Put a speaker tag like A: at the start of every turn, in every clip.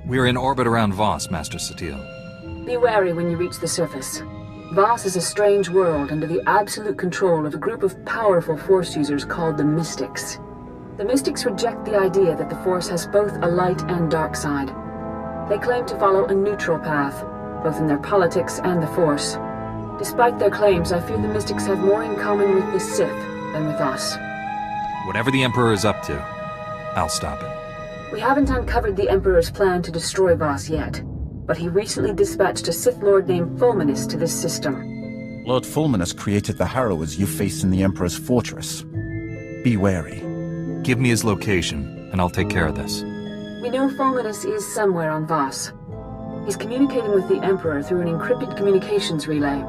A: We're in orbit around Voss, Master SWTOR.
B: Be wary when you reach the surface. Voss is a strange world under the absolute control of a group of powerful Force users called the Mystics. The Mystics reject the idea that the Force has both a light and dark side. They claim to follow a neutral path, both in their politics and the Force. Despite their claims, I fear the Mystics have more in common with the Sith than with us.
A: Whatever the Emperor is up to, I'll stop it.
B: We haven't uncovered the Emperor's plan to destroy Voss yet, but he recently dispatched a Sith Lord named Fulminus to this system.
C: Lord Fulminus created the Harrowers you face in the Emperor's fortress. Be wary.
A: Give me his location, and I'll take care of this.
B: We know Fulminus is somewhere on Voss. He's communicating with the Emperor through an encrypted communications relay.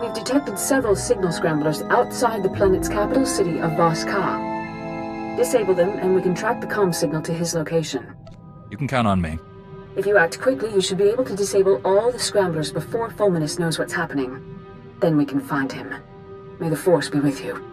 B: We've detected several signal scramblers outside the planet's capital city of Voss Ka. Disable them, and we can track the comm signal to his location.
A: You can count on me.
B: If you act quickly, you should be able to disable all the scramblers before Fulminus knows what's happening. Then we can find him. May the Force be with you.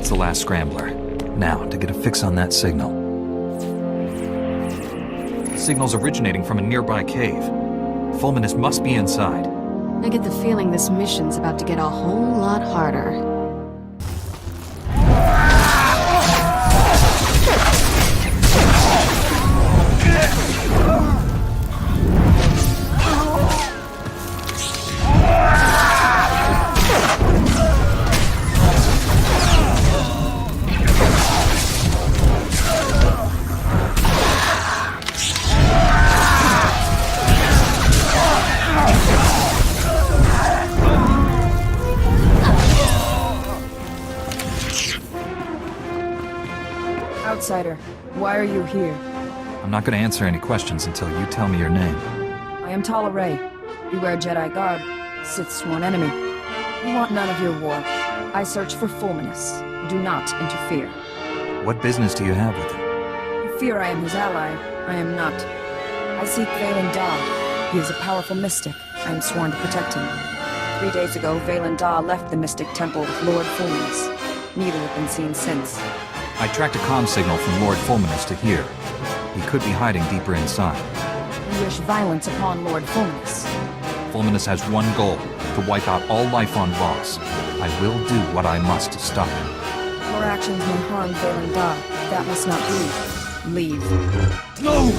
A: The last scrambler. Now, to get a fix on that signal. The signal's originating from a nearby cave. Fulminus must be inside.
D: I get the feeling this mission's about to get a whole lot harder.
E: Outsider, why are you here?
A: I'm not going to answer any questions until you tell me your name.
E: I am Tala Ray. You wear Jedi garb, Sith's sworn enemy. We want none of your war. I search for Fulminus. Do not interfere.
A: What business do you have with him?
E: You fear I am his ally. I am not. I seek Valen Da. He is a powerful mystic. I am sworn to protect him. 3 days ago, Valen Da left the Mystic Temple with Lord Fulminus. Neither have been seen since.
A: I tracked a comm signal from Lord Fulminus to here. He could be hiding deeper inside.
E: You wish violence upon Lord Fulminus.
A: Fulminus has one goal, to wipe out all life on Voss. I will do what I must to stop him.
E: Your actions may harm Valen Da. That must not be. Leave.
F: No!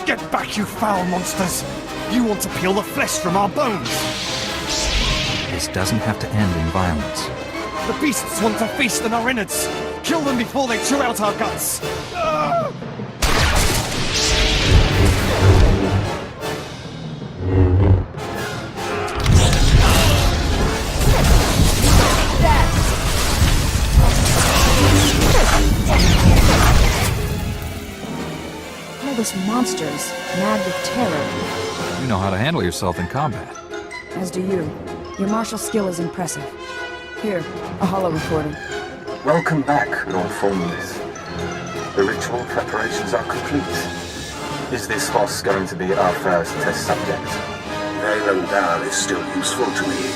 F: Get back, you foul monsters! You want to peel the flesh from our bones!
A: This doesn't have to end in violence.
F: The beasts want to feast on our innards! Kill them before they chew out our guts!
E: All those monsters, mad with terror.
A: You know how to handle yourself in combat.
E: As do you. Your martial skill is impressive. Here, a holo recording.
G: Welcome back, Lord Fulminus. The ritual preparations are complete. Is this Voss going to be our first test subject?
H: Valen Da is still useful to me.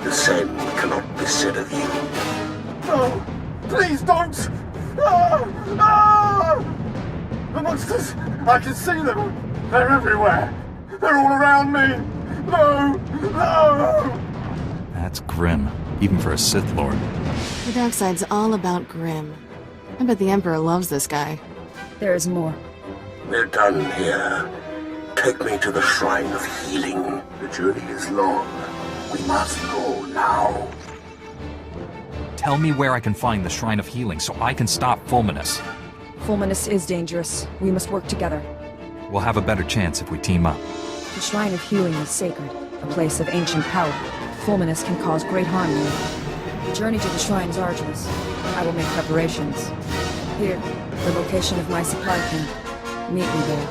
H: The same cannot be said of you.
G: No! Please don't! Ah! Ah! The monsters! I can see them! They're everywhere! They're all around me! No! No!
A: That's grim, even for a Sith Lord.
D: The dark side's all about grim. I bet the Emperor loves this guy.
E: There is more.
H: We're done here. Take me to the Shrine of Healing. The journey is long. We must go now.
A: Tell me where I can find the Shrine of Healing so I can stop Fulminus.
E: Fulminus is dangerous. We must work together.
A: We'll have a better chance if we team up.
E: The Shrine of Healing is sacred, a place of ancient power. Fulminus can cause great harm here. The journey to the shrine is arduous. I will make preparations. Here, the location of my supply camp. Meet me there.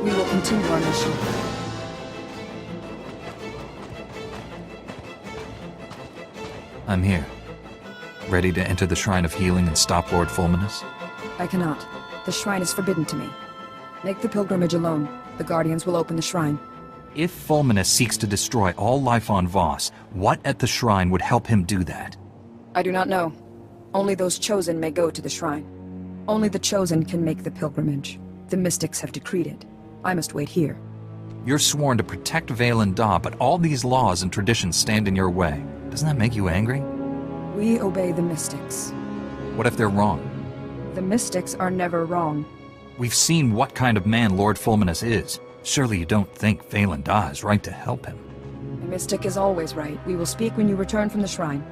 E: We will continue our mission.
A: I'm here. Ready to enter the Shrine of Healing and stop Lord Fulminus?
E: I cannot. The shrine is forbidden to me. Make the pilgrimage alone. The Guardians will open the shrine.
A: If Fulminus seeks to destroy all life on Voss, what at the shrine would help him do that?
E: I do not know. Only those chosen may go to the shrine. Only the chosen can make the pilgrimage. The mystics have decreed it. I must wait here.
A: You're sworn to protect Valen Daw, but all these laws and traditions stand in your way. Doesn't that make you angry?
E: We obey the mystics.
A: What if they're wrong?
E: The mystics are never wrong.
A: We've seen what kind of man Lord Fulminus is. Surely you don't think Valen Daw is right to help him.
E: The mystic is always right. We will speak when you return from the shrine.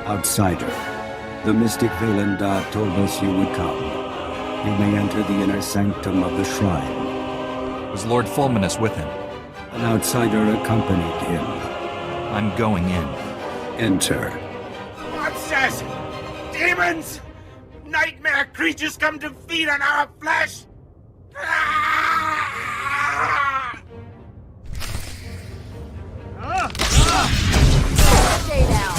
I: Outsider, the mystic Valen Daw told us you would come. You may enter the inner sanctum of the shrine.
A: Was Lord Fulminus with him?
I: An outsider accompanied him.
A: I'm going in.
I: Enter.
H: Monsters! Demons! Nightmare creatures come to feed on our flesh!
E: Stay down.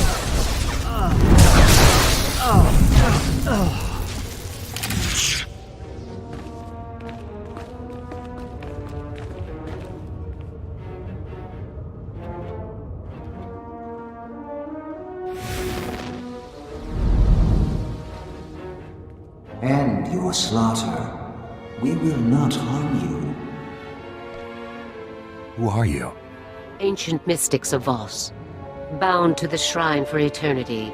J: End your slaughter. We will not harm you.
A: Who are you?
K: Ancient mystics of Voss, bound to the shrine for eternity.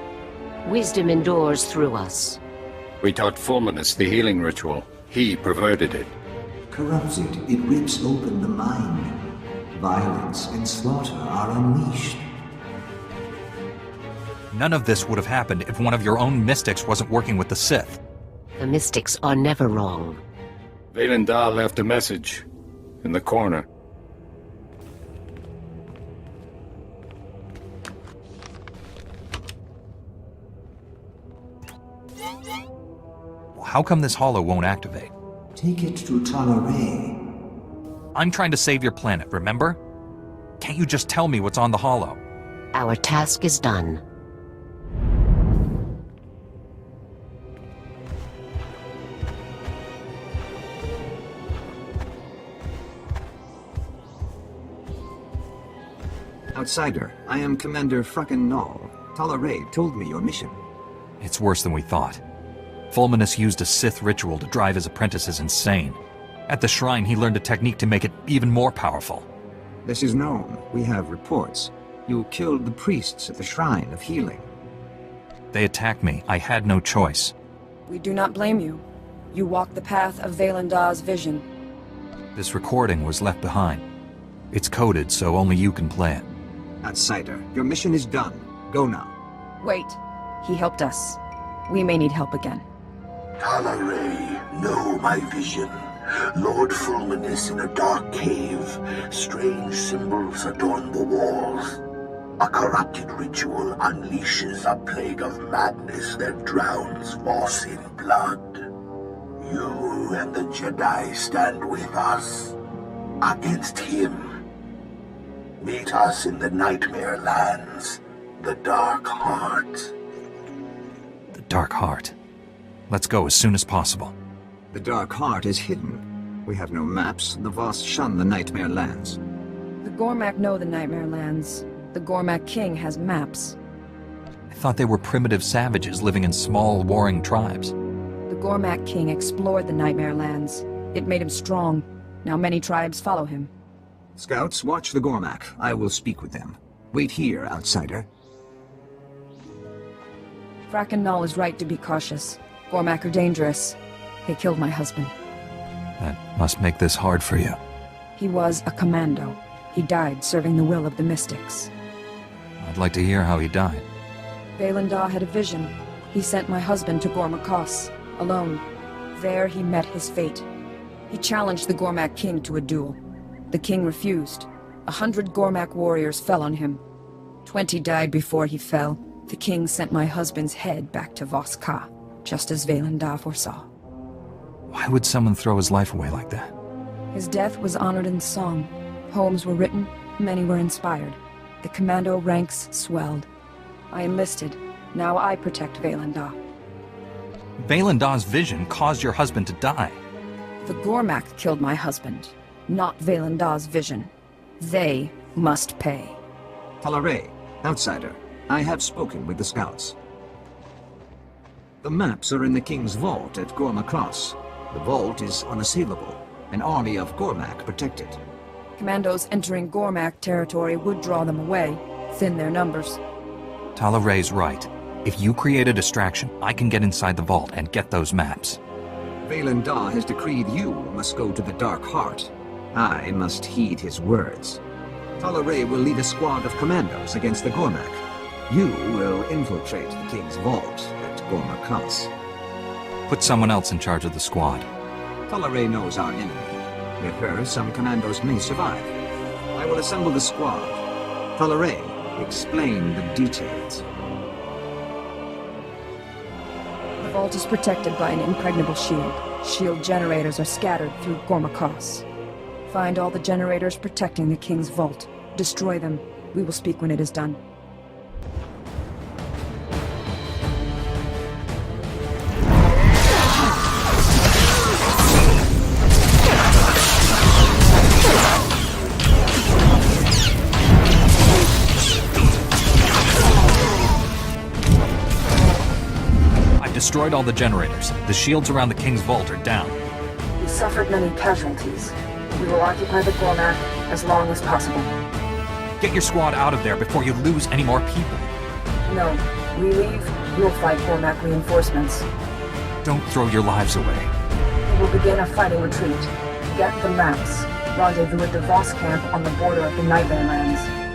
K: Wisdom endures through us.
L: We taught Fulminus the healing ritual. He perverted it.
J: Corrupts it, it rips open the mind. Violence and slaughter are unleashed.
A: None of this would have happened if one of your own mystics wasn't working with the Sith.
K: The mystics are never wrong.
L: Valen Daw left a message in the corner.
A: How come this hollow won't activate?
J: Take it to Talaray.
A: I'm trying to save your planet, remember? Can't you just tell me what's on the hollow?
K: Our task is done.
M: Outsider, I am Commander Fracken Null. Talaray told me your mission.
A: It's worse than we thought. Fulminus used a Sith ritual to drive his apprentices insane. At the shrine, he learned a technique to make it even more powerful.
M: This is known. We have reports. You killed the priests at the Shrine of Healing.
A: They attacked me. I had no choice.
E: We do not blame you. You walked the path of Valen Daw's vision.
A: This recording was left behind. It's coded, so only you can play it.
M: Outsider, your mission is done. Go now.
E: Wait. He helped us. We may need help again.
H: Talaray, know my vision. Lord Fulminus in a dark cave. Strange symbols adorn the walls. A corrupted ritual unleashes a plague of madness that drowns Voss in blood. You and the Jedi stand with us. Against him. Meet us in the Nightmare Lands. The Dark Heart.
A: The Dark Heart. Let's go as soon as possible.
M: The Dark Heart is hidden. We have no maps. The Voss shun the Nightmare Lands.
E: The Gormak know the Nightmare Lands. The Gormak King has maps.
A: I thought they were primitive savages living in small, warring tribes.
E: The Gormak King explored the Nightmare Lands. It made him strong. Now many tribes follow him.
M: Scouts, watch the Gormak. I will speak with them. Wait here, outsider.
E: Fracken Null is right to be cautious. Gormak are dangerous. They killed my husband.
A: That must make this hard for you.
E: He was a commando. He died serving the will of the Mystics.
A: I'd like to hear how he died.
E: Vaylin Daw had a vision. He sent my husband to Gormakos, alone. There he met his fate. He challenged the Gormak king to a duel. The king refused. 100 Gormak warriors fell on him. 20 died before he fell. The king sent my husband's head back to Voss, just as Vaylin Daw foresaw.
A: Why would someone throw his life away like that?
E: His death was honored in song. Poems were written, many were inspired. The commando ranks swelled. I enlisted. Now I protect Vaylin Daw.
A: Vaylin Daw's vision caused your husband to die.
E: The Gormak killed my husband, not Vaylin Daw's vision. They must pay.
M: Talaray, outsider, I have spoken with the scouts. The maps are in the King's vault at Gormakos. The vault is unassailable. An army of Gormak protect it.
E: Commandos entering Gormak territory would draw them away, thin their numbers.
A: Talaray's right. If you create a distraction, I can get inside the vault and get those maps.
M: Vaylin Daw has decreed you must go to the Dark Heart. I must heed his words. Talaray will lead a squad of commandos against the Gormak. You will infiltrate the King's vault at Gormakos.
A: Put someone else in charge of the squad.
M: Talaray knows our enemy. With her, some commandos may survive. I will assemble the squad. Talaray, explain the details.
E: The vault is protected by an impregnable shield. Shield generators are scattered through Gormakos. Find all the generators protecting the King's vault. Destroy them. We will speak when it is done.
A: Destroyed all the generators. The shields around the King's vault are down.
B: We suffered many casualties. We will occupy the Gormak as long as possible.
A: Get your squad out of there before you lose any more people.
B: No. We leave, we'll fight Gormak reinforcements.
A: Don't throw your lives away.
B: We will begin a fighting retreat. Get the maps. Rendezvous at the Voss camp on the border of the Nightmare Lands.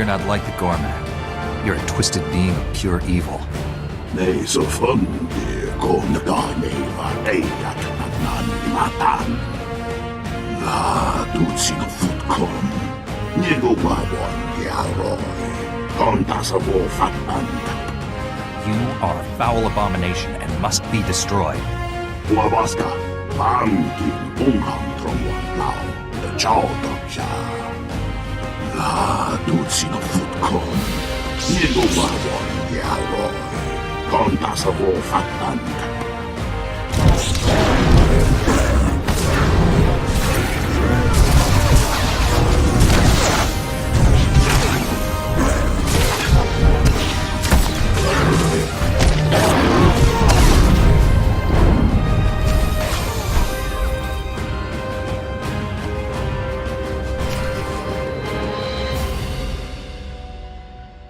A: You're not like the Gormak. You're a twisted being of pure evil. You are a foul abomination and must be destroyed.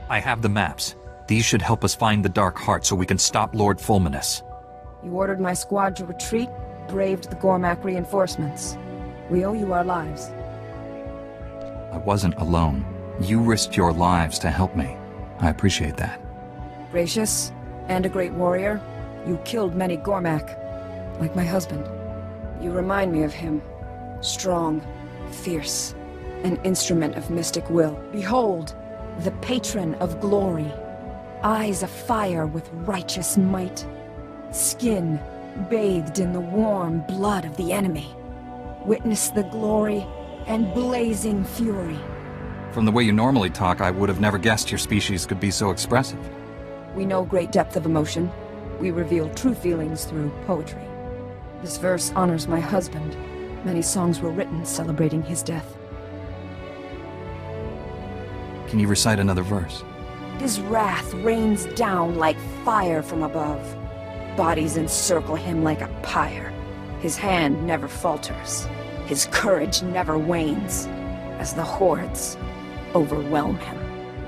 A: I have the maps. These should help us find the Dark Heart so we can stop Lord Fulminus.
E: You ordered my squad to retreat, braved the Gormak reinforcements. We owe you our lives.
A: I wasn't alone. You risked your lives to help me. I appreciate that.
E: Gracious, and a great warrior, you killed many Gormak, like my husband. You remind me of him. Strong, fierce, an instrument of mystic will. Behold, the patron of glory. Eyes afire with righteous might. skin bathed in the warm blood of the enemy. Witness the glory and blazing fury.
A: From the way you normally talk, I would have never guessed your species could be so expressive.
E: We know great depth of emotion. We reveal true feelings through poetry. This verse honors my husband. Many songs were written celebrating his death.
A: Can you recite another verse?
E: His wrath rains down like fire from above. Bodies encircle him like a pyre. His hand never falters. His courage never wanes. As the hordes overwhelm him,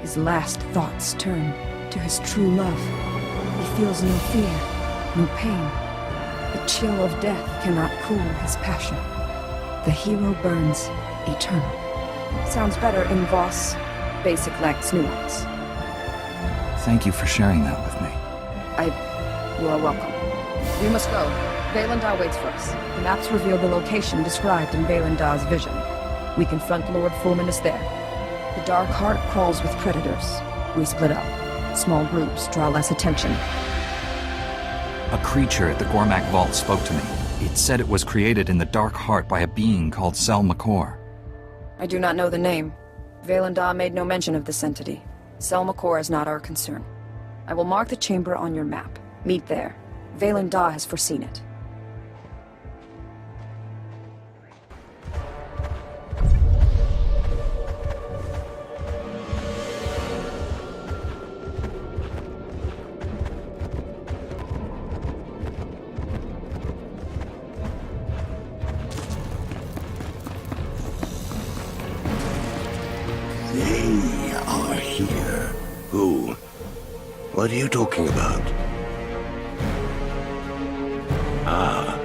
E: his last thoughts turn to his true love. He feels no fear, no pain. The chill of death cannot cool his passion. The hero burns eternal. Sounds better in Voss. Basic lacks nuance.
A: Thank you for sharing that with me.
E: You are welcome. We must go. Valen Daw waits for us. The maps reveal the location described in Valen Daw's vision. We confront Lord Fulminus there. The Dark Heart crawls with predators. We split up. Small groups draw less attention.
A: A creature at the Gormak Vault spoke to me. It said it was created in the Dark Heart by a being called SWTOR.
E: I do not know the name. Valen Daw made no mention of this entity. SWTOR is not our concern. I will mark the chamber on your map. Meet there. Valen Daw has foreseen it.
H: They are here. Who? What are you talking about? Ah.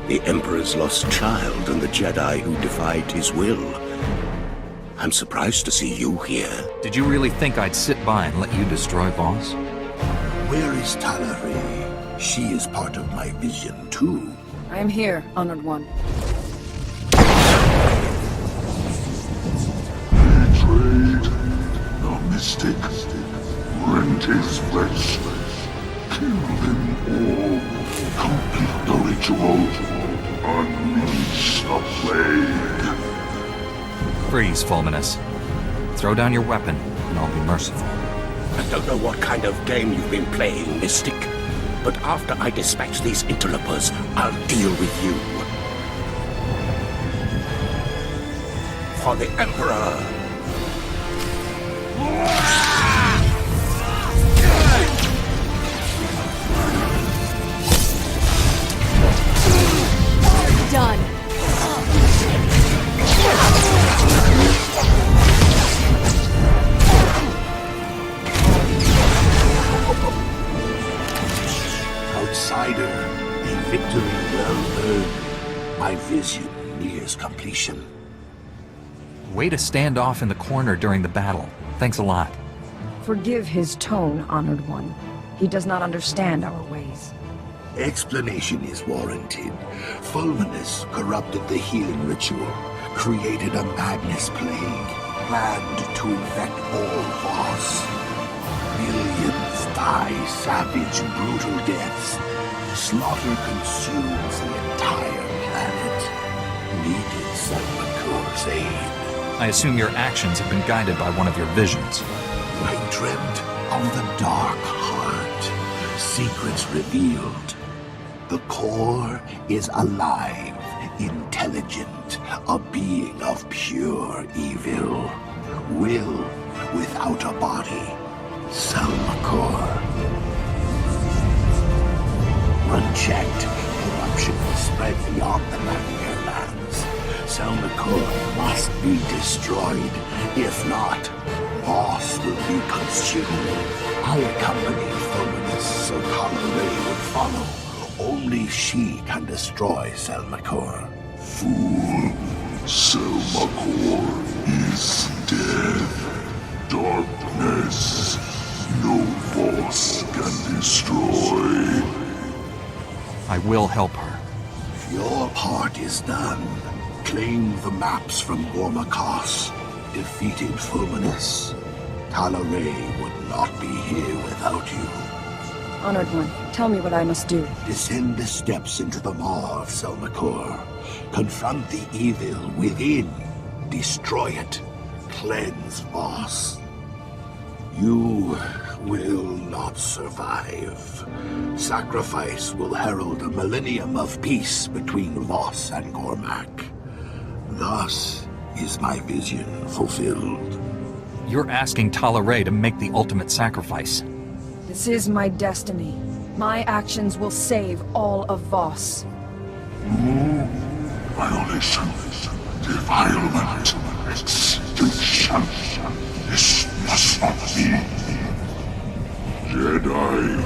H: The Emperor's lost child and the Jedi who defied his will. I'm surprised to see you here.
A: Did you really think I'd sit by and let you destroy Voss?
H: Where is Talare? She is part of my vision, too.
E: I am here, Honored One.
N: Betrayed. The mystic. Rent his flesh. Kill them all. Complete the ritual. Unleash the plague.
A: Freeze, Fulminus. Throw down your weapon, and I'll be merciful.
H: I don't know what kind of game you've been playing, Mystic. But after I dispatch these interlopers, I'll deal with you. For the Emperor!
D: Done.
H: Outsider, a victory well earned. My vision nears completion.
A: Way to stand off in the corner during the battle. Thanks a lot.
E: Forgive his tone, Honored One. He does not understand our ways.
H: Explanation is warranted. Fulminus corrupted the healing ritual, created a madness plague, planned to infect all Voss. Millions die savage, brutal deaths. Slaughter consumes the entire planet. Needed SWTOR's aid.
A: I assume your actions have been guided by one of your visions.
H: I dreamt of the Dark Heart. Secrets revealed. The core is alive, intelligent, a being of pure evil. Will without a body. SWTOR. Unchecked, corruption will spread beyond the Magnier lands. SWTOR must be destroyed. If not, Voss will be consumed. I accompany Fulminus so Talare would follow. Only she can destroy SWTOR.
N: Fool. SWTOR is dead. Darkness. No Voss can destroy.
A: I will help her.
H: Your part is done. Claim the maps from Gormakos. Defeated Fulminus. Talare would not be here without you.
E: Honored one, tell me what I must do.
H: Descend the steps into the maw of Selmakor. Confront the evil within. Destroy it. Cleanse Voss. You will not survive. Sacrifice will herald a millennium of peace between Voss and Cormac. Thus is my vision fulfilled.
A: You're asking Talaray to make the ultimate sacrifice.
E: This is my destiny. My actions will save all of Voss.
N: Violation, defilement, extinction. This must not be. Jedi,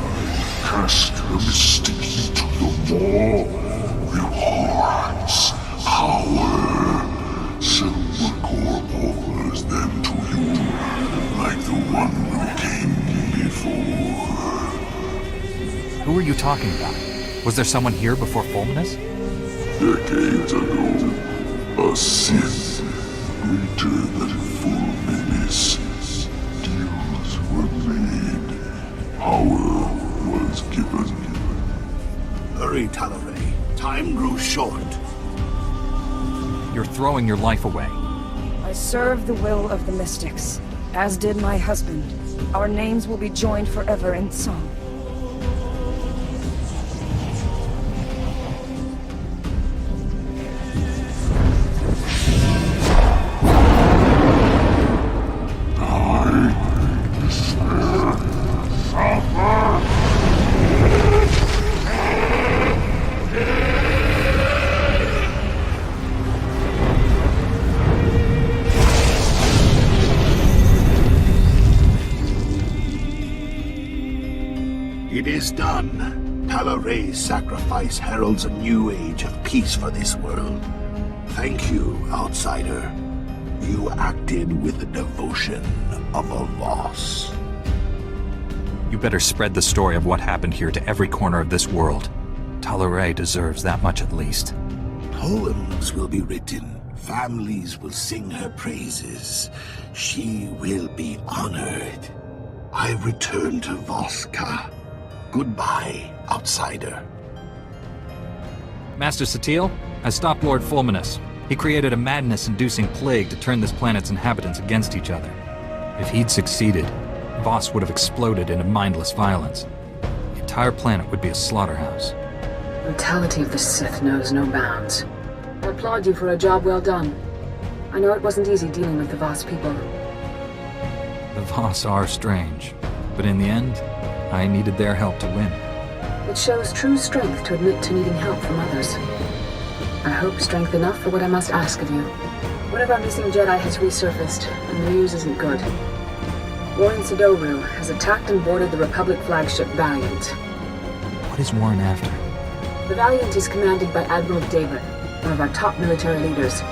N: cast the mystic into the maw. Rewards, power. Selmakor offers them to you, like the one who came before.
A: Who are you talking about? Was there someone here before Fulminus?
N: Decades ago, a Sith greater than Fulminus. Deals were made. Power was given.
H: Hurry, Talaray. Time grows short.
A: You're throwing your life away.
E: I serve the will of the Mystics, as did my husband. Our names will be joined forever in song.
H: It is done. Talaray's sacrifice heralds a new age of peace for this world. Thank you, outsider. You acted with the devotion of a Voss.
A: You better spread the story of what happened here to every corner of this world. Talaray deserves that much at least.
H: Poems will be written. Families will sing her praises. She will be honored. I return to Voska. Goodbye, outsider.
A: Master Satil, I stopped Lord Fulminus. He created a madness-inducing plague to turn this planet's inhabitants against each other. If he'd succeeded, Voss would have exploded into mindless violence. The entire planet would be a slaughterhouse.
B: The brutality of the Sith knows no bounds. I applaud you for a job well done. I know it wasn't easy dealing with the Voss people.
A: The Voss are strange, but in the end, I needed their help to win.
B: It shows true strength to admit to needing help from others. I hope strength enough for what I must ask of you. One of our missing Jedi has resurfaced, and the news isn't good. Warren Sidoru has attacked and boarded the Republic flagship Valiant.
A: What is Warren after?
B: The Valiant is commanded by Admiral David, one of our top military leaders.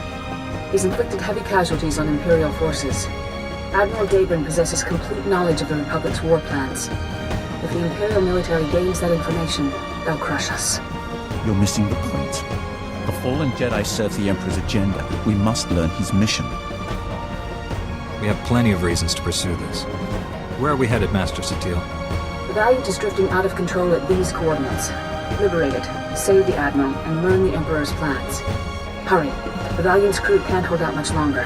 B: He's inflicted heavy casualties on Imperial forces. Admiral Daybrin possesses complete knowledge of the Republic's war plans. If the Imperial military gains that information, they'll crush us.
C: You're missing the point. The fallen Jedi serves the Emperor's agenda. We must learn his mission.
A: We have plenty of reasons to pursue this. Where are we headed, Master Satil?
B: The Valiant is drifting out of control at these coordinates. Liberate it, save the Admiral, and learn the Emperor's plans. Hurry. The Valiant's crew can't hold out much longer.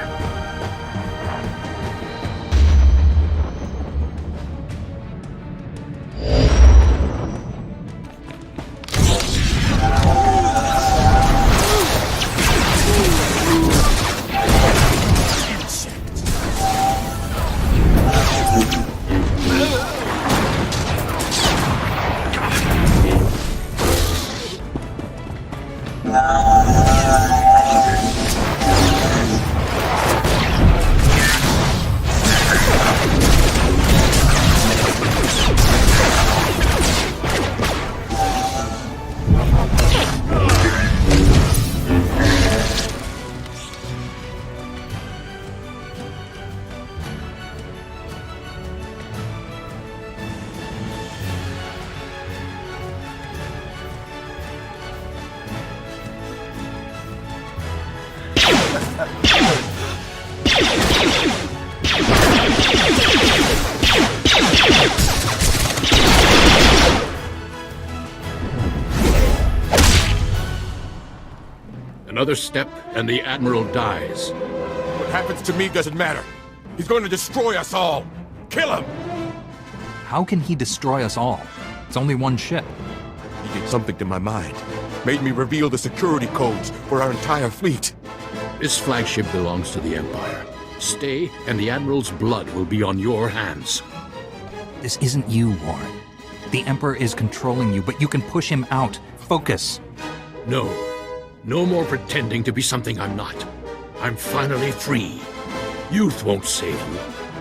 L: Another step, and the Admiral dies.
O: What happens to me doesn't matter. He's going to destroy us all. Kill him!
A: How can he destroy us all? It's only one ship.
O: He did something to my mind. Made me reveal the security codes for our entire fleet.
L: This flagship belongs to the Empire. Stay, and the Admiral's blood will be on your hands.
A: This isn't you, Warren. The Emperor is controlling you, but you can push him out. Focus.
L: No. No more pretending to be something I'm not. I'm finally free. Youth won't save you.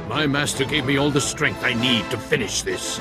L: My master gave me all the strength I need to finish this.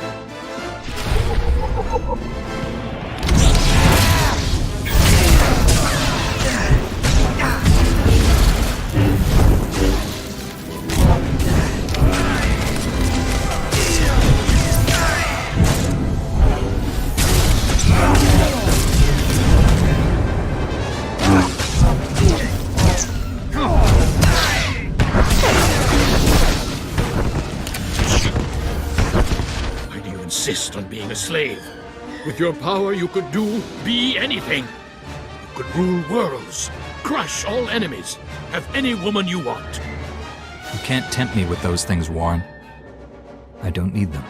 L: Insist on being a slave. With your power, you could be anything. You could rule worlds, crush all enemies, have any woman you want.
A: You can't tempt me with those things, Warren. I don't need them.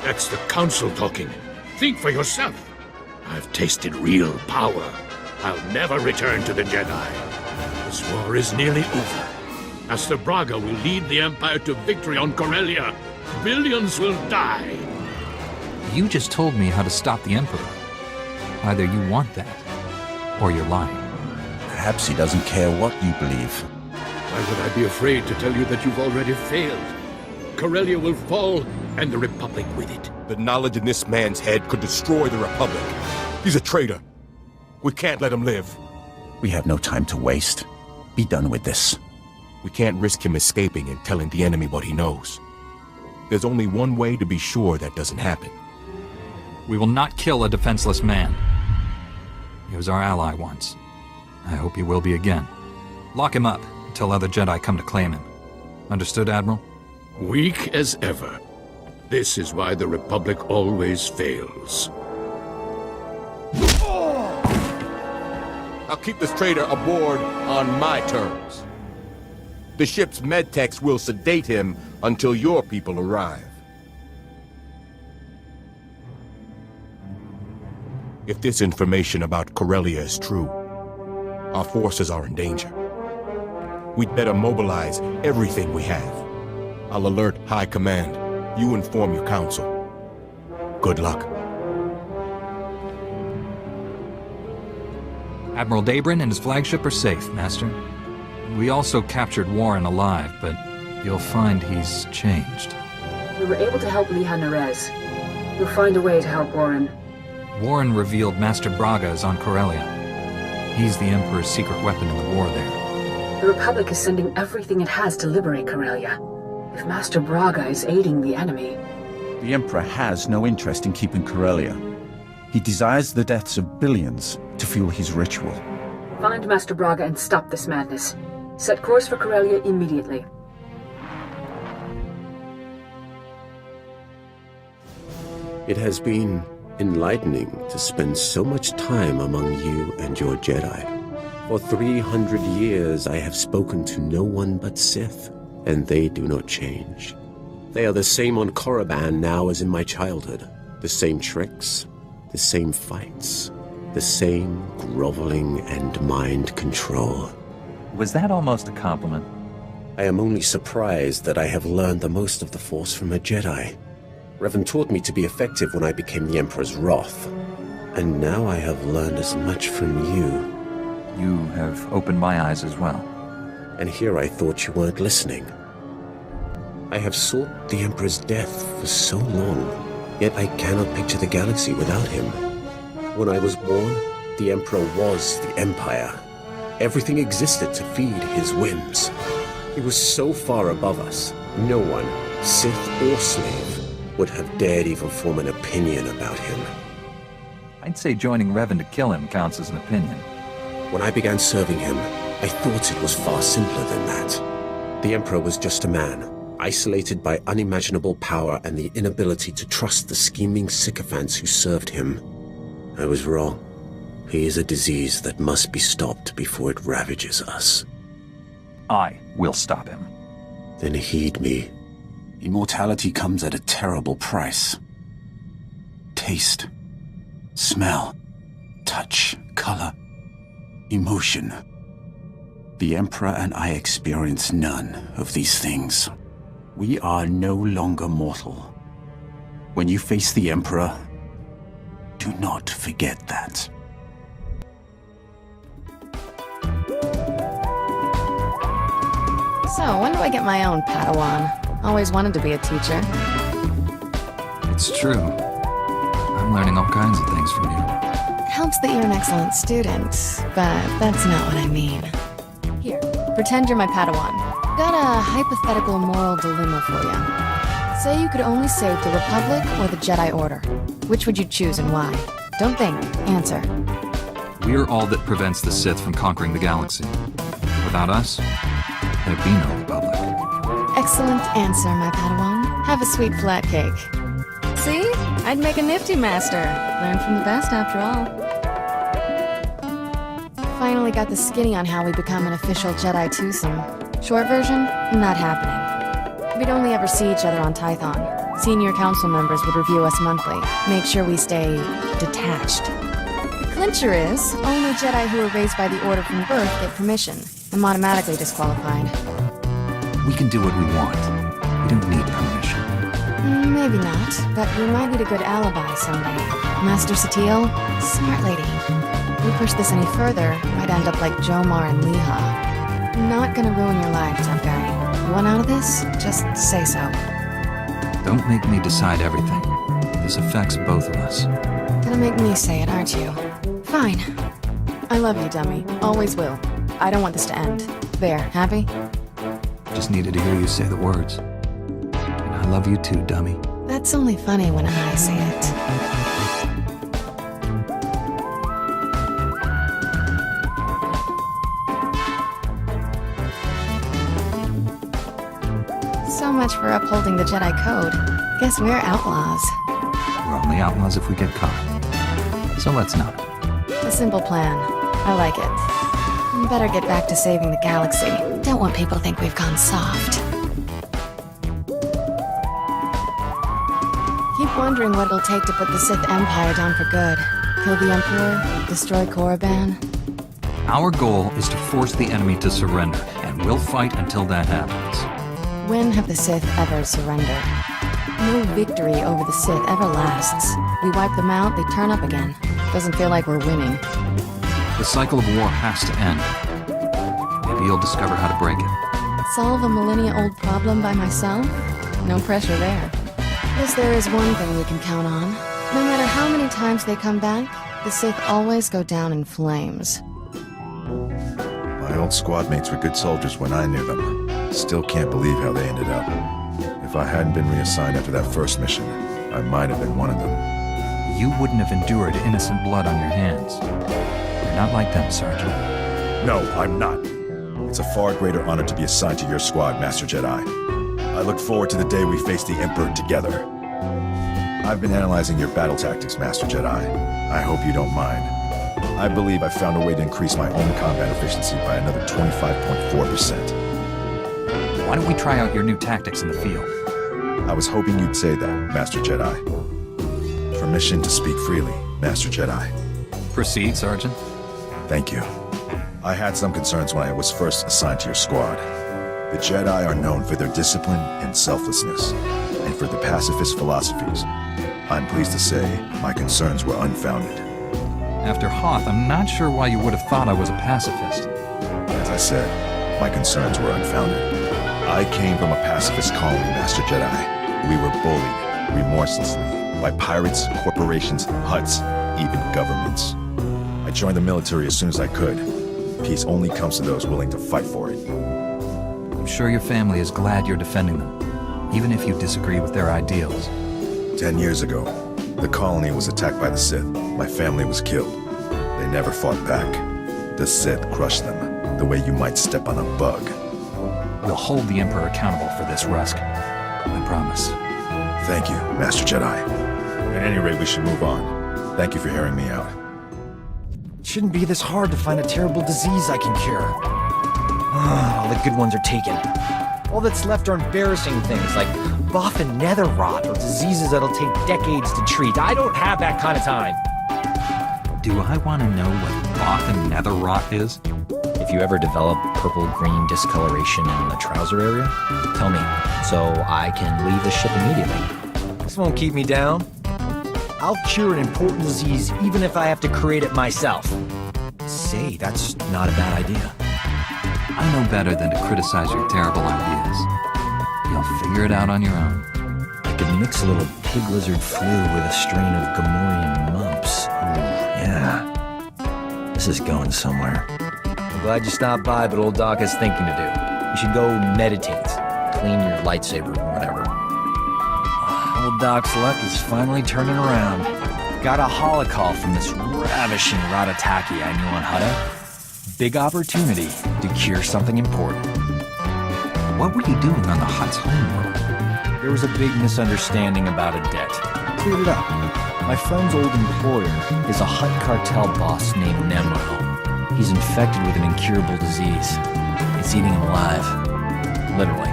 L: That's the Council talking. Think for yourself. I've tasted real power. I'll never return to the Jedi. This war is nearly over. Master Braga will lead the Empire to victory on Corellia. Billions will die.
A: You just told me how to stop the Emperor. Either you want that, or you're lying.
C: Perhaps he doesn't care what you believe.
L: Why would I be afraid to tell you that you've already failed? Corellia will fall, and the Republic with it.
O: The knowledge in this man's head could destroy the Republic. He's a traitor. We can't let him live.
C: We have no time to waste. Be done with this.
O: We can't risk him escaping and telling the enemy what he knows. There's only one way to be sure that doesn't happen.
A: We will not kill a defenseless man. He was our ally once. I hope he will be again. Lock him up until other Jedi come to claim him. Understood, Admiral?
L: Weak as ever. This is why the Republic always fails.
O: I'll keep this traitor aboard on my terms. The ship's medtechs will sedate him until your people arrive. If this information about Corellia is true, our forces are in danger. We'd better mobilize everything we have. I'll alert High Command. You inform your council. Good luck.
A: Admiral Dabrin and his flagship are safe, Master. We also captured Warren alive, but you'll find he's changed.
B: We were able to help Liha Nerez. We'll find a way to help Warren.
A: Warren revealed Master Braga is on Corellia. He's the Emperor's secret weapon in the war there.
B: The Republic is sending everything it has to liberate Corellia. If Master Braga is aiding the enemy...
C: The Emperor has no interest in keeping Corellia. He desires the deaths of billions to fuel his ritual.
B: Find Master Braga and stop this madness. Set course for Corellia immediately.
P: It has been enlightening to spend so much time among you and your Jedi. For 300 years I have spoken to no one but Sith, and they do not change. They are the same on Korriban now as in my childhood. The same tricks, the same fights, the same groveling and mind control.
C: Was that almost a compliment?
P: I am only surprised that I have learned the most of the Force from a Jedi. Revan taught me to be effective when I became the Emperor's wrath. And now I have learned as much from you.
A: You have opened my eyes as well.
P: And here I thought you weren't listening. I have sought the Emperor's death for so long, yet I cannot picture the galaxy without him. When I was born, the Emperor was the Empire. Everything existed to feed his whims. He was so far above us, no one, Sith or slave, would have dared even form an opinion about him.
A: I'd say joining Revan to kill him counts as an opinion.
P: When I began serving him, I thought it was far simpler than that. The Emperor was just a man, isolated by unimaginable power and the inability to trust the scheming sycophants who served him. I was wrong. He is a disease that must be stopped before it ravages us.
A: I will stop him.
P: Then heed me.
C: Immortality comes at a terrible price. Taste, smell, touch, color, emotion. The Emperor and I experience none of these things. We are no longer mortal. When you face the Emperor, do not forget that.
D: So, when do I get my own Padawan? Always wanted to be a teacher.
A: It's true. I'm learning all kinds of things from you.
D: It helps that you're an excellent student, but that's not what I mean. Here, pretend you're my Padawan. Got a hypothetical moral dilemma for you. Say you could only save the Republic or the Jedi Order. Which would you choose and why? Don't think, answer.
A: We're all that prevents the Sith from conquering the galaxy. Without us, there'd be no Republic.
D: Excellent answer, my Padawan. Have a sweet flat cake. See? I'd make a nifty master. Learn from the best, after all. Finally got the skinny on how we become an official Jedi twosome. Short version, not happening. We'd only ever see each other on Tython. Senior council members would review us monthly, make sure we stay detached. The clincher is, only Jedi who were raised by the Order from birth get permission. I'm automatically disqualified.
A: We can do what we want. We don't need permission.
D: Maybe not, but we might need a good alibi someday. Master SWTOR, smart lady. If we push this any further, might end up like Jomar and Leha. Not gonna ruin your life, tough guy. You want out of this? Just say so.
A: Don't make me decide everything. This affects both of us.
D: Gonna make me say it, aren't you? Fine. I love you, dummy. Always will. I don't want this to end. There, happy?
A: Just needed to hear you say the words. And I love you too, dummy.
D: That's only funny when I say it. So much for upholding the Jedi Code. Guess we're outlaws.
A: We're only outlaws if we get caught. So let's not.
D: A simple plan. I like it. Better get back to saving the galaxy. Don't want people to think we've gone soft. Keep wondering what it'll take to put the Sith Empire down for good. Kill the Emperor, destroy Korriban.
A: Our goal is to force the enemy to surrender, and we'll fight until that happens.
D: When have the Sith ever surrendered? No victory over the Sith ever lasts. We wipe them out, they turn up again. Doesn't feel like we're winning.
A: The cycle of war has to end. Maybe you'll discover how to break it.
D: Solve a millennia-old problem by myself? No pressure there. Guess there is one thing we can count on. No matter how many times they come back, the Sith always go down in flames.
Q: My old squad mates were good soldiers when I knew them. Still can't believe how they ended up. If I hadn't been reassigned after that first mission, I might have been one of them.
A: You wouldn't have endured innocent blood on your hands. You're not like them, Sergeant.
Q: No, I'm not. It's a far greater honor to be assigned to your squad, Master Jedi. I look forward to the day we face the Emperor together. I've been analyzing your battle tactics, Master Jedi. I hope you don't mind. I believe I found a way to increase my own combat efficiency by another 25.4%.
A: Why don't we try out your new tactics in the field?
Q: I was hoping you'd say that, Master Jedi. Permission to speak freely, Master Jedi.
A: Proceed, Sergeant.
Q: Thank you. I had some concerns when I was first assigned to your squad. The Jedi are known for their discipline and selflessness, and for the pacifist philosophies. I'm pleased to say my concerns were unfounded.
A: After Hoth, I'm not sure why you would have thought I was a pacifist.
Q: As I said, my concerns were unfounded. I came from a pacifist colony, Master Jedi. We were bullied, remorselessly, by pirates, corporations, huts, even governments. I joined the military as soon as I could. Peace only comes to those willing to fight for it.
A: I'm sure your family is glad you're defending them, even if you disagree with their ideals.
Q: 10 years ago, the colony was attacked by the Sith. My family was killed. They never fought back. The Sith crushed them, the way you might step on a bug.
A: We'll hold the Emperor accountable for this, Rusk. I promise.
Q: Thank you, Master Jedi. At any rate, we should move on. Thank you for hearing me out.
R: shouldn't be this hard to find a terrible disease I can cure. All the good ones are taken. All that's left are embarrassing things like buff and nether rot or diseases that'll take decades to treat. I don't have that kind of time.
A: Do I want to know what Voss and nether rot is?
R: If you ever develop purple-green discoloration in the trouser area, tell me, so I can leave the ship immediately. This won't keep me down. I'll cure an important disease even if I have to create it myself. Say, that's not a bad idea.
A: I know better than to criticize your terrible ideas. You'll figure it out on your own.
R: I could mix a little pig lizard flu with a strain of Gamorrean mumps. Ooh, yeah. This is going somewhere. I'm glad you stopped by, but old Doc has thinking to do. You should go meditate, clean your lightsaber, whatever. Old Doc's luck is finally turning around. Got a holocall from this ravishing Ratataki I knew on Hutta. Big opportunity to cure something important.
A: What were you doing on the Hutt's homeworld?
R: There was a big misunderstanding about a debt. Cleared it up. My friend's old employer is a Hutt cartel boss named Nemro. He's infected with an incurable disease. It's eating him alive. Literally.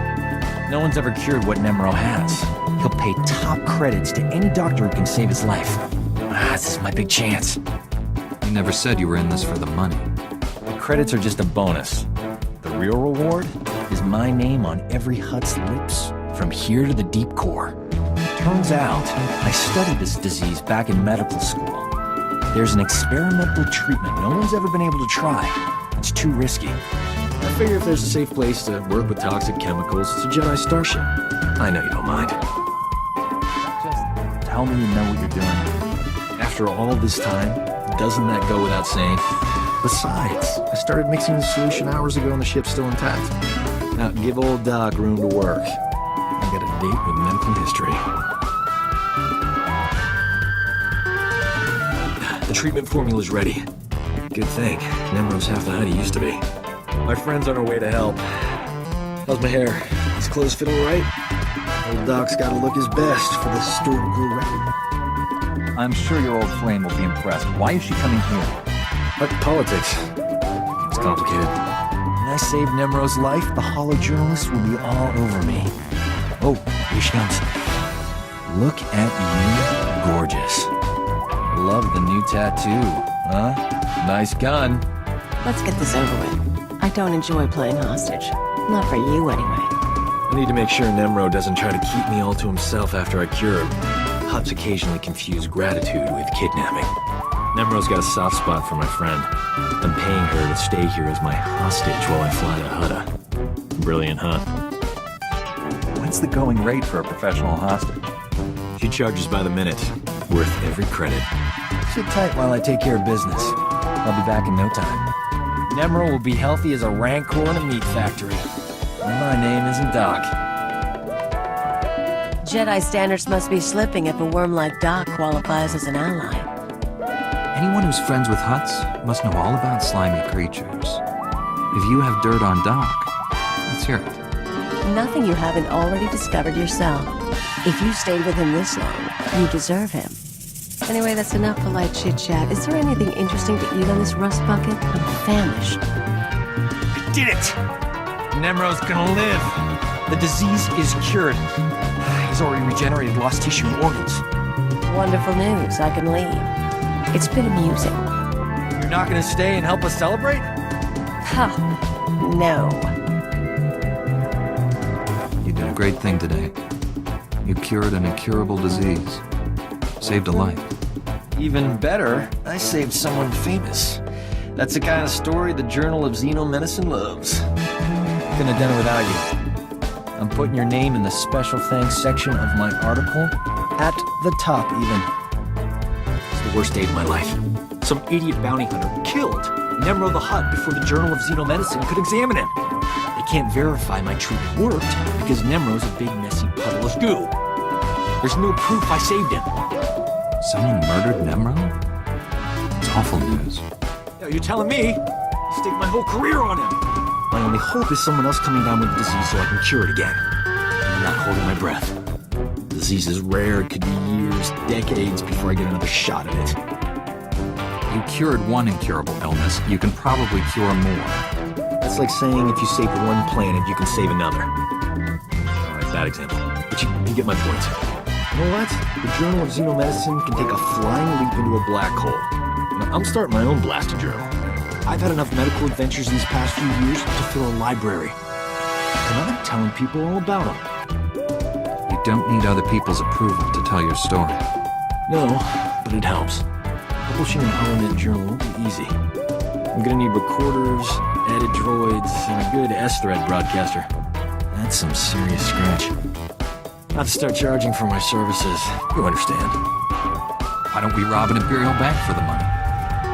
R: No one's ever cured what Nemro has. He'll pay top credits to any doctor who can save his life. This is my big chance.
A: You never said you were in this for the money.
R: Credits are just a bonus. The real reward is my name on every Hutt's lips, from here to the deep core. Turns out, I studied this disease back in medical school. There's an experimental treatment no one's ever been able to try. It's too risky. I figure if there's a safe place to work with toxic chemicals, it's a Jedi starship. I know you don't mind. Just tell me you know what you're doing. After all this time, doesn't that go without saying? Besides, I started mixing the solution hours ago and the ship's still intact. Now, give old Doc room to work. I got a date with medical history. The treatment formula's ready. Good thing. Nemro's half the height he used to be. My friend's on her way to help. How's my hair? These clothes fit all right? Old Doc's gotta look his best for the historical record.
S: I'm sure your old flame will be impressed. Why is she coming here?
R: Like politics. It's complicated. When I save Nemro's life, the hollow journalists will be all over me. Oh, here she comes. Look at you, gorgeous. Love the new tattoo, huh? Nice gun.
T: Let's get this over with. I don't enjoy playing hostage. Not for you, anyway.
R: I need to make sure Nemro doesn't try to keep me all to himself after I cure him. Huts occasionally confuse gratitude with kidnapping. Nemro's got a soft spot for my friend. I'm paying her to stay here as my hostage while I fly to Hutta. Brilliant, huh?
S: What's the going rate for a professional hostage?
R: She charges by the minute. Worth every credit. Sit tight while I take care of business. I'll be back in no time. Nemro will be healthy as a rancor in a meat factory. My name isn't Doc.
T: Jedi standards must be slipping if a worm like Doc qualifies as an ally.
A: Anyone who's friends with Hutts must know all about slimy creatures. If you have dirt on Doc, let's hear it.
T: Nothing you haven't already discovered yourself. If you stayed with him this long, you deserve him. Anyway, that's enough polite chit-chat. Is there anything interesting to eat on this rust bucket? I'm famished.
R: I did it! Nemro's gonna live. The disease is cured. He's already regenerated lost tissue and organs.
T: Wonderful news. I can leave. It's been amusing.
R: You're not gonna stay and help us celebrate?
T: Ha! No.
A: You did a great thing today. You cured an incurable disease. Saved a life.
R: Even better, I saved someone famous. That's the kind of story the Journal of Xenomedicine loves. Couldn't have done it without you. I'm putting your name in the special thanks section of my article. At the top, even. It's the worst day of my life. Some idiot bounty hunter killed Nemro the Hutt before the Journal of Xenomedicine could examine him. They can't verify my treatment worked because Nemro's a big messy puddle of goo. There's no proof I saved him.
A: Someone murdered Nemro? It's awful news.
R: Yeah, you're telling me? Stake my whole career on him. My only hope is someone else coming down with the disease so I can cure it again. I'm not holding my breath. The disease is rare. It could be years, decades before I get another shot at it.
A: you cured one incurable illness, you can probably cure more.
R: That's like saying if you save one planet, you can save another. Alright, bad example. But you get my point. You know what? The Journal of Xenomedicine can take a flying leap into a black hole. Now, I'm starting my own blasted journal. I've had enough medical adventures these past few years to fill a library. And I've been telling people all about them.
A: You don't need other people's approval to tell your story.
R: No, but it helps. Publishing an element journal won't be easy. I'm gonna need recorders, edit droids, and a good S-thread broadcaster. That's some serious scratch. I'll have to start charging for my services. You understand.
A: Why don't we rob an Imperial bank for the money?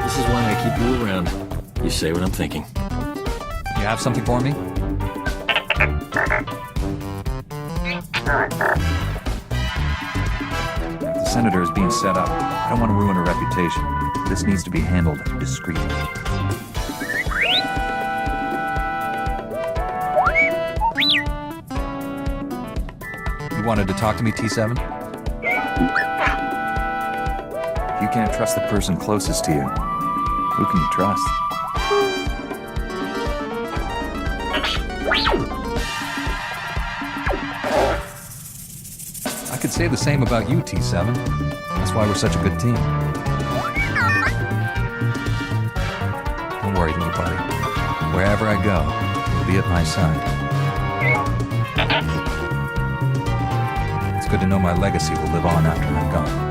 R: This is why I keep you around. You say what I'm thinking.
A: You have something for me? The Senator is being set up. I don't want to ruin her reputation. This needs to be handled discreetly. You wanted to talk to me, T7? If you can't trust the person closest to you, who can you trust? I could say the same about you, T7. That's why we're such a good team. Don't worry, me, buddy. Wherever I go, you'll be at my side. It's good to know my legacy will live on after I'm gone.